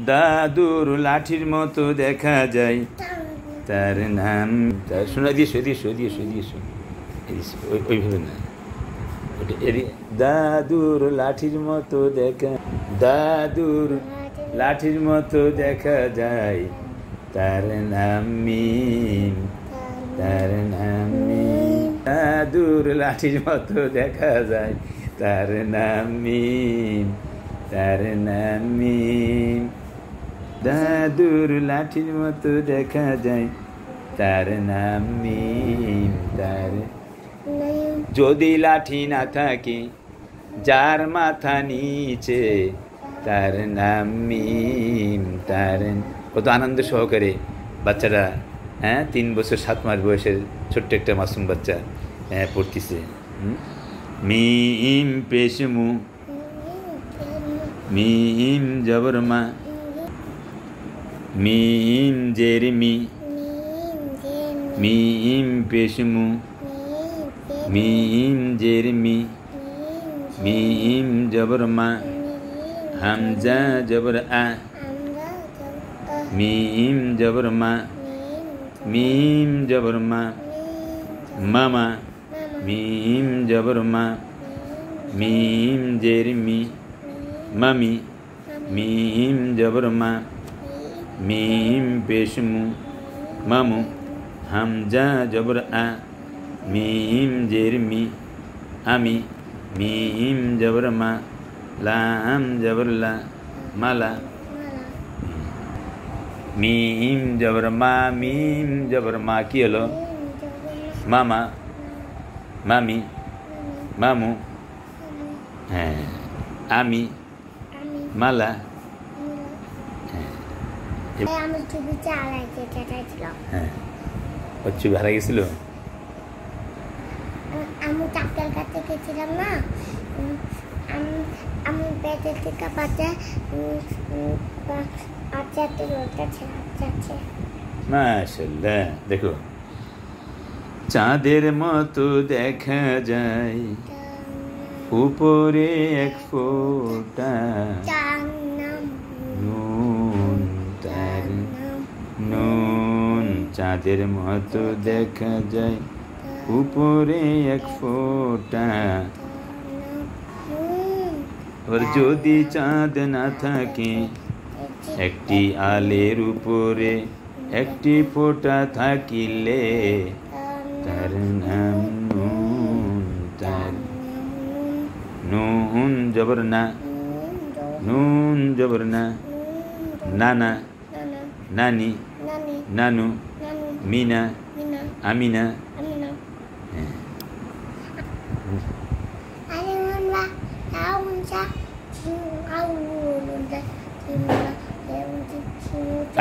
দাদুর লাঠির মতো দেখা যায়, তার নাম। শোনা দিয়েছো ওইভাবে না, দাদুর লাঠির মতো দেখা, দাদুর লাঠির মতো দেখা যায়, তার নাম মিম, তার নাম মিম। দাদুর লাঠির মতো দেখা যায়, তার নাম মিম, তার নাম মিম। দাদুর লাঠির মতো দেখা যায়, তার নাম মিম, তার। যদি লাঠি না থাকে, যার মাথা নিচে, তার নাম মিম, তার। কত আনন্দ সহকারে বাচ্চারা, 3 বছর 7 মাস বয়সের ছোট্ট একটা মাসুম বাচ্চা পড়তেছে। মিম পেশমু, মিম জবর মা, মিম জেরমি, মিম পেশমু, মিম জেরমি, মিম জবর মা, হামজা জবর আ, মিম জবর মা, মিম জবর মা, মামা, মিম জবর মা, মিম জেরমি, মামি, মিম জবর মা, মিম পেশমু, মামু, হামজা জবর আ, মিম জেরমি, আমি, মিম জবর মা, লাম জবর লা, মালা। মিম জবর মা, মিম জবর মা কি হলো? মামা, মামি, মামু, হ্যাঁ, আমি, মালা। হ্যাঁ, ওর ছবি হারা গেছিল। আমি ডাক্তার কাছে গেছিলাম না, আমি পেটের থেকে মাশাআল্লাহ। দেখো, চাঁদের মতো দেখা যায়, উপরে এক ফোঁটা নুন, তার নুন। চাঁদের মতো দেখা যায়, উপরে এক ফোঁটা। আর যদি চাঁদ না থাকে, একটি আলের উপরে একটি ফোঁটা থাকিলে, তার নাম নুন, তার। নুন জবর না, নুন জবর না, নানা, নানি, নানু, মিনা, আমিনা।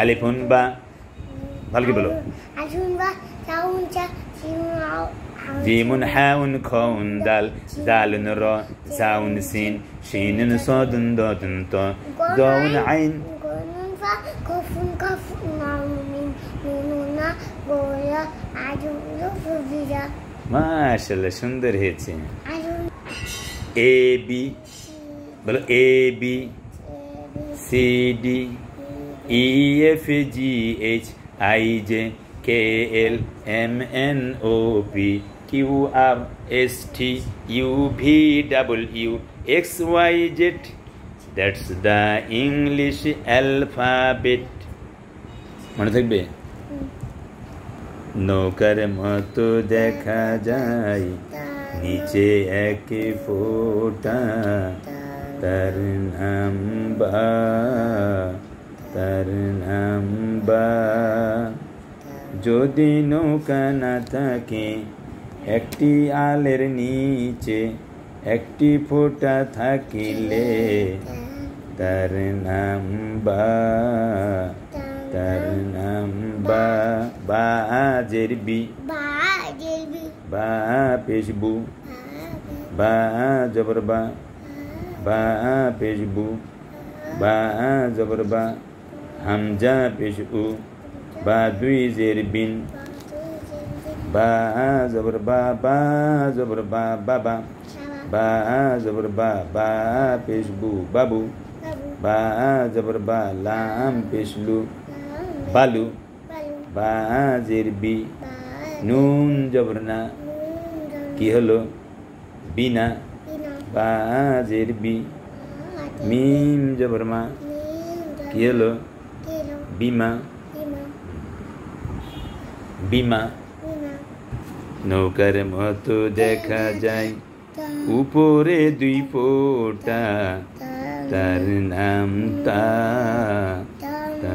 আলিফুন বা, ভালো কি বলো? জিমুন হাউন খাউন দাল, দালুন র, জাউন সিন, শিনুন সাদুন দাদুন ত, দাউন আইন। মাশাআল্লাহ, সুন্দর হয়েছে। এ বি বলো, A B C D E F G H I J K L M N O P Q R S T U V double X Y Z. That's the English alphabet. মনে থাকবে? নৌকার মতো দেখা যায়, নিচে এক ফোঁটা, তার নাম বা, তার নাম বা। যদি নৌকা না থাকে, একটি আলের নিচে একটি ফোঁটা থাকিলে, তার নাম বা, তার নাম বা। বা জেরবি, বা পেশবু, বা জবর বা, বা পেশবু, বা জবর বা, হামজা পেশু, বা দুই জেরবিন, বা জবর বা, বা জবর বা, বাবা, বা জবর বা, বা পেশবু, বাবু। বা জবর বা লাম পেশলু বালু বা জের বি নুন জবর না কি হলো বিনা বা জের বি মিম জবর মা কি হলো বিমা বিমা নৌকার মতো দেখা যায় উপরে দুই ফোঁটা তার নাম তা